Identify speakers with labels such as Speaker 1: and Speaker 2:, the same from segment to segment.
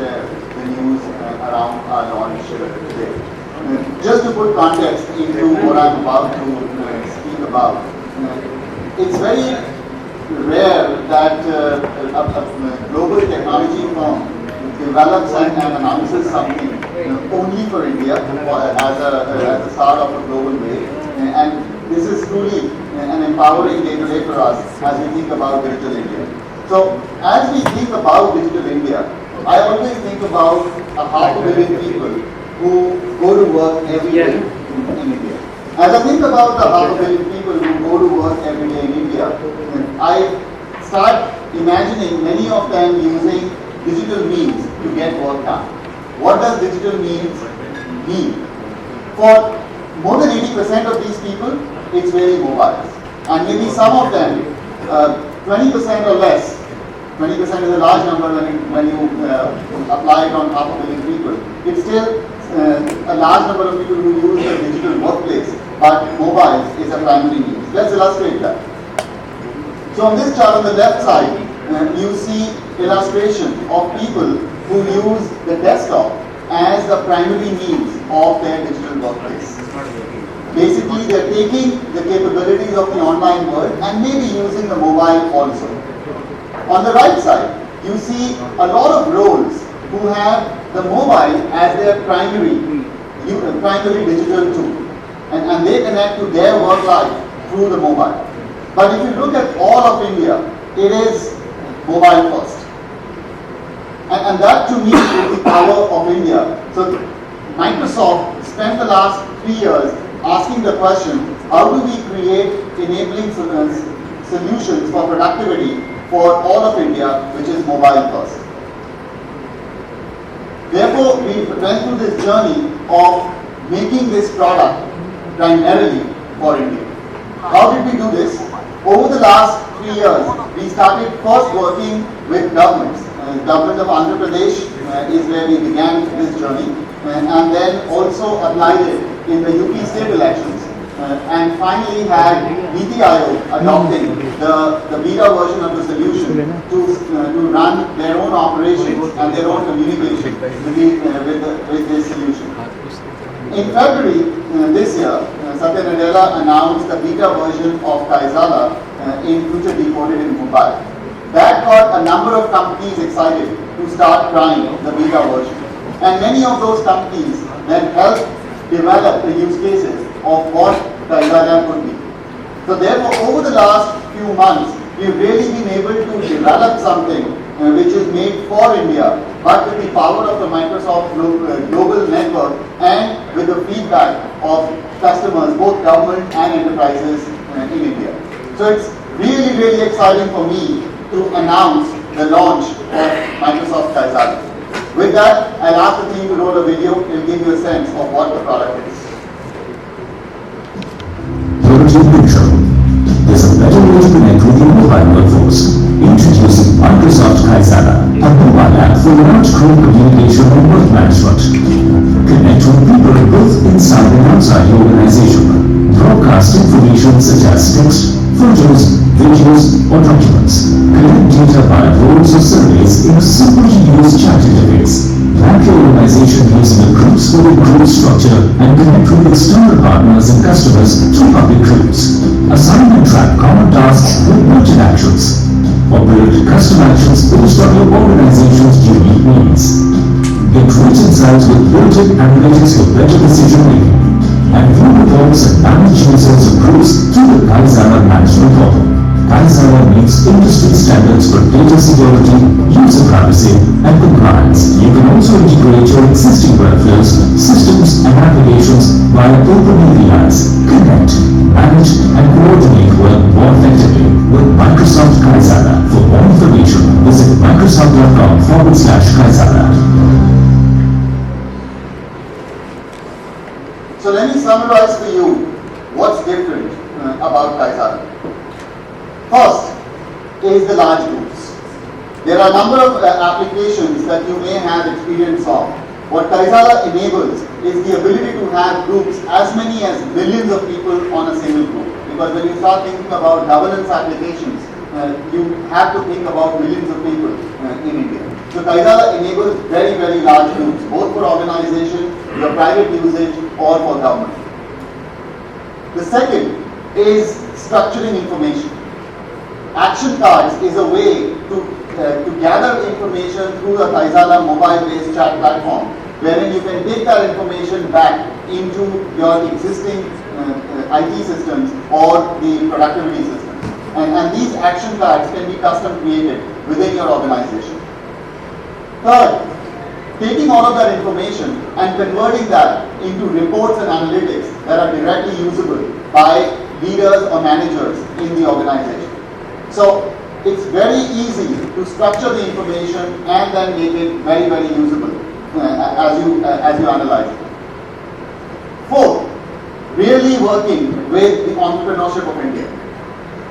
Speaker 1: share the news around our launch today. Just to put context into what I'm about to speak about, it's very rare that a global technology firm develops and announces something only for India as a start of a global way. And this is truly an empowering day-to-day for us as we think about Digital India. So as we think about Digital India, I always think about 500 million people who go to work every day in India. As I think about the 500 million people who go to work every day in India, I start imagining many of them using digital means to get work done. What does digital means mean? For more than 80% of these people, it's really mobiles. And maybe some of them, 20% or less, 20% is a large number when you apply it on 500 million people. It's still a large number of people who use the digital workplace, but mobiles is a primary means. Let's illustrate that. So on this chart on the left side, you see illustration of people who use the desktop as the primary means of their digital workplace. Basically, they're taking the capabilities of the online world and maybe using the mobile also. On the right side, you see a lot of roles who have the mobile as their primary digital tool. And they connect to their work life through the mobile. But if you look at all of India, it is mobile first. And that to me is the power of India. So Microsoft spent the last 3 years asking the question, how do we create enabling solutions for productivity for all of India, which is mobile first. Therefore, we went through this journey of making this product primarily for India. How did we do this? Over the last 3 years, we started first working with governments. Government of Andhra Pradesh is where we began this journey, and then also applied it in the UP state elections, and finally had NITI Aayog adopting the beta version of the solution to run their own operations and their own communication with this solution. In February this year, Satya Nadella announced the beta version of Kaizala in Future Decoded in Mumbai. That got a number of companies excited to start trying the beta version. And many of those companies then helped develop the use cases of what Kaizala could be. So therefore, over the last few months, we've really been able to develop something which is made for India, but with the power of the Microsoft global network and with the feedback of customers, both government and enterprises in India. So it's really, really exciting for me to announce the launch of Microsoft Kaizala. With that, I'll ask the team to roll a video. It'll give you a sense of what the product is.
Speaker 2: There's a better way to connect with your mobile workforce. Introducing Microsoft Kaizala, a mobile app for remote group communication and work management. Connect with people both inside and outside your organization. Broadcast information such as text, photos, videos, or documents. Collect data by roles or surveys in a simple-to-use chat interface. Map your organization using a groups-within group structure and connect with external partners and customers through public groups. Assign and track common tasks with budget actions. Or build custom actions based on your organization's unique needs. Get rich insights with built-in analytics for better decision making. And view reports and manage users of groups through the Kaizala management portal. Kaizala meets industry standards for data security, user privacy, and compliance. You can also integrate your existing workflows, systems, and applications via open APIs. Connect, manage, and coordinate work more effectively with Microsoft Kaizala. For more information, visit microsoft.com/Kaizala.
Speaker 1: So let me summarize for you what's different about Kaizala. First is the large groups. There are a number of applications that you may have experience of. What Kaizala enables is the ability to have groups as many as millions of people on a single group. Because when you start thinking about governance applications, you have to think about millions of people in India. So Kaizala enables very, very large groups, both for organization, your private usage, or for government. The second is structuring information. Action cards is a way to gather information through the Kaizala mobile-based chat platform, wherein you can take that information back into your existing IT systems or the productivity systems. And these action cards can be custom created within your organization. Third, taking all of that information and converting that into reports and analytics that are directly usable by leaders or managers in the organization. So it's very easy to structure the information and then make it very, very usable as you analyze it. Fourth, really working with the entrepreneurship of India.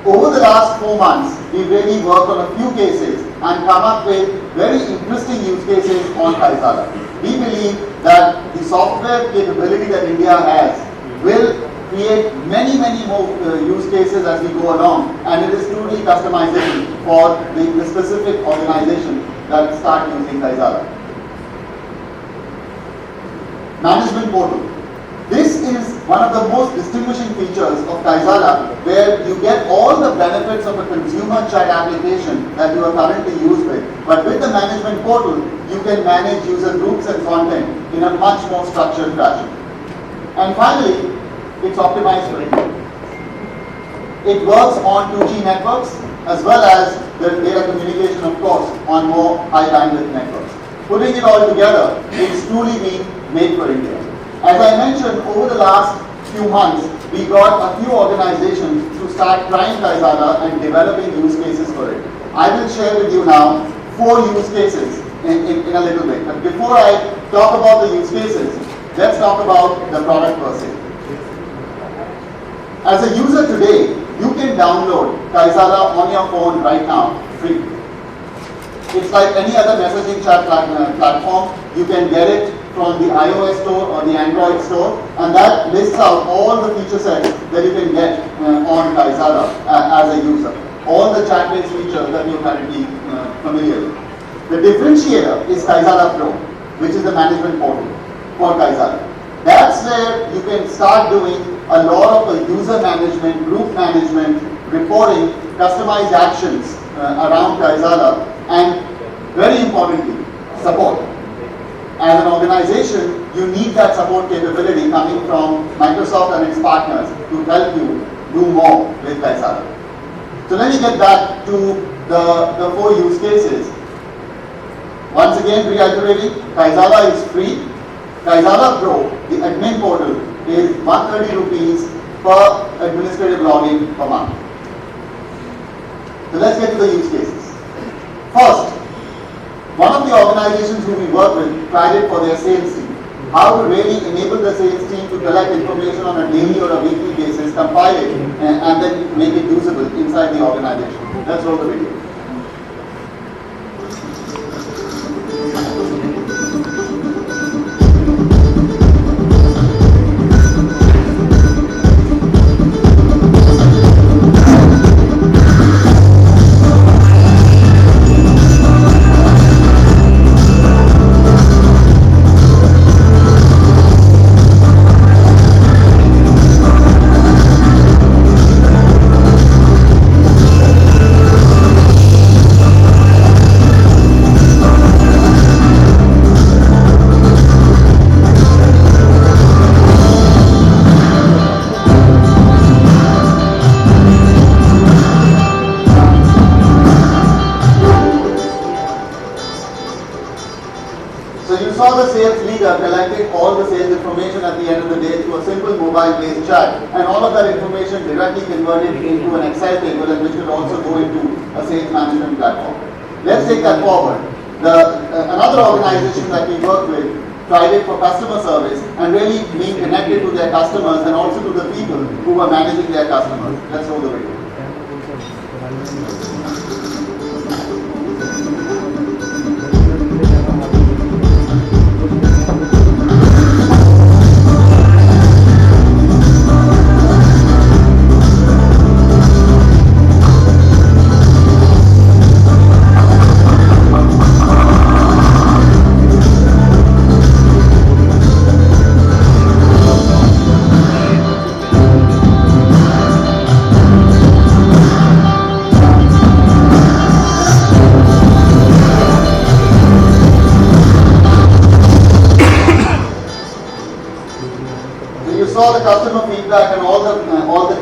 Speaker 1: Over the last 4 months, we've really worked on a few cases and come up with very interesting use cases on Kaizala. We believe that the software capability that India has will create many, many more use cases as we go along, and it is truly customizable for the specific organization that start using Kaizala. Management portal. This is one of the most distinguishing features of Kaizala, where you get all the benefits of a consumer chat application that you are currently used with. But with the management portal, you can manage user groups and content in a much more structured fashion. And finally, it's optimized for India. It works on 2G networks as well as the data communication, of course, on more high bandwidth networks. Putting it all together, it's truly been made for India. As I mentioned, over the last few months, we got a few organizations to start trying Kaizala and developing use cases for it. I will share with you now 4 use cases in a little bit. But before I talk about the use cases, let's talk about the product per se. As a user today, you can download Kaizala on your phone right now, free. It's like any other messaging chat platform. You can get it from the iOS store or the Android store, and that lists out all the feature sets that you can get on Kaizala as a user. All the chat-based features that you're currently familiar with. The differentiator is Kaizala Pro, which is the management portal for Kaizala. That's where you can start doing a lot of the user management, group management, reporting, customized actions around Kaizala, and very importantly, support. As an organization, you need that support capability coming from Microsoft and its partners to help you do more with Kaizala. So let me get back to the 4 use cases. Once again, reiterating, Kaizala is free. Kaizala Pro, the admin portal, is 130 rupees per administrative login per month. So let's get to the use cases. First, one of the organizations who we work with tried it for their sales team. How to really enable the sales team to collect information on a daily or a weekly basis, compile it, and then make it usable inside the organization. Let's roll the video. Collecting all the sales information at the end of the day through a simple mobile-based chat, and all of that information directly converted into an Excel table, and which could also go into a sales management platform. Let's take that forward. Another organization that we work with tried it for customer service and really being connected to their customers and also to the people who are managing their customers. Let's roll the video.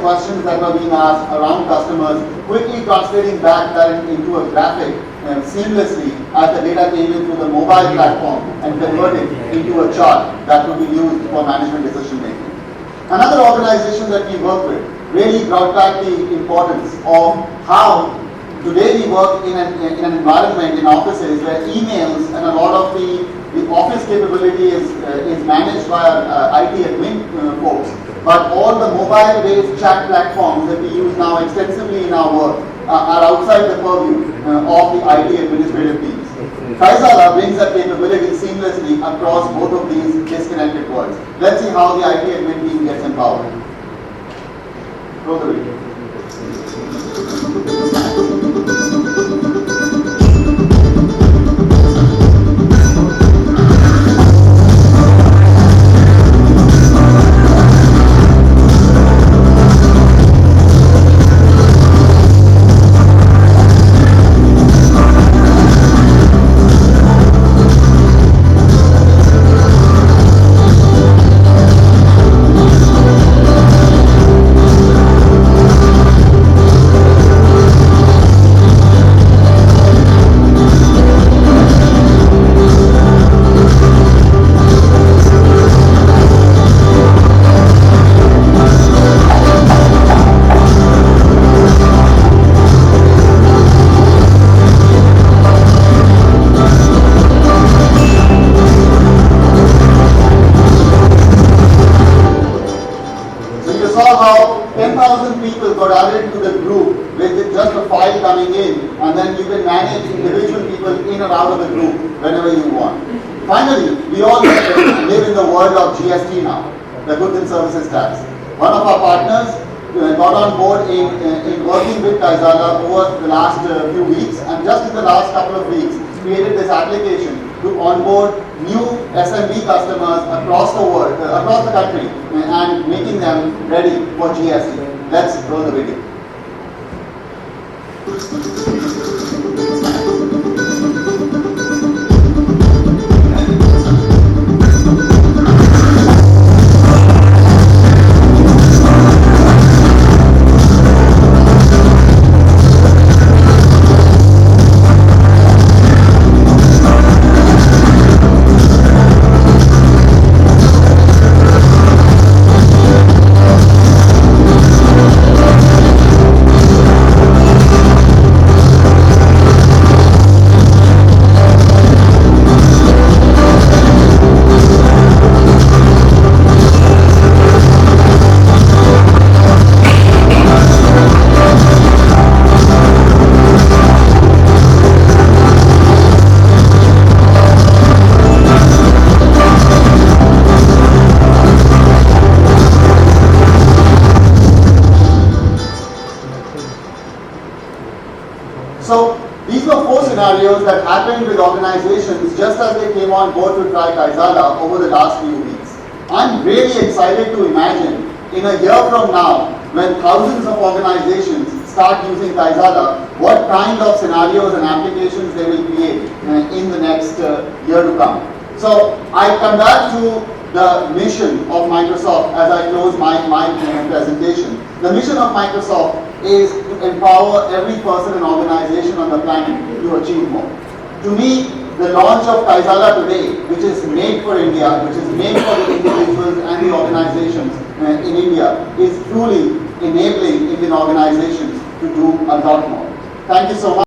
Speaker 1: questions that were being asked around customers, quickly translating back that into a graphic seamlessly as the data came in through the mobile platform and converted into a chart that could be used for management decision making. Another organization that we work with really brought back the importance of how today we work in an environment in offices where emails and a lot of the office capability is managed by our IT admin folks. But all the mobile-based chat platforms that we use now extensively in our work are outside the purview of the IT administrative teams. Kaizala brings that capability seamlessly across both of these disconnected worlds. Let's see how the IT admin team gets empowered. Roll the video. How 10,000 people got added to the group with just a file coming in, and then you can manage individual people in or out of the group whenever you want. Finally, we all live in the world of GST now, the goods and services tax. One of our partners got on board in working with Kaizala over the last few weeks, and just in the last couple of weeks created this application to onboard new SMB customers across the world, across the country, and making them ready for GST. Let's roll the video. So these were 4 scenarios that happened with organizations just as they came on board to try Kaizala over the last few weeks. I'm really excited to imagine in a year from now, when thousands of organizations start using Kaizala, what kind of scenarios and applications they will create in the next year to come. So I come back to the mission of Microsoft as I close my presentation. The mission of Microsoft is to empower every person and organization on the planet to achieve more. To me, the launch of Kaizala today, which is made for India, which is made for the individuals and the organizations in India, is truly enabling Indian organizations to do a lot more. Thank you so much.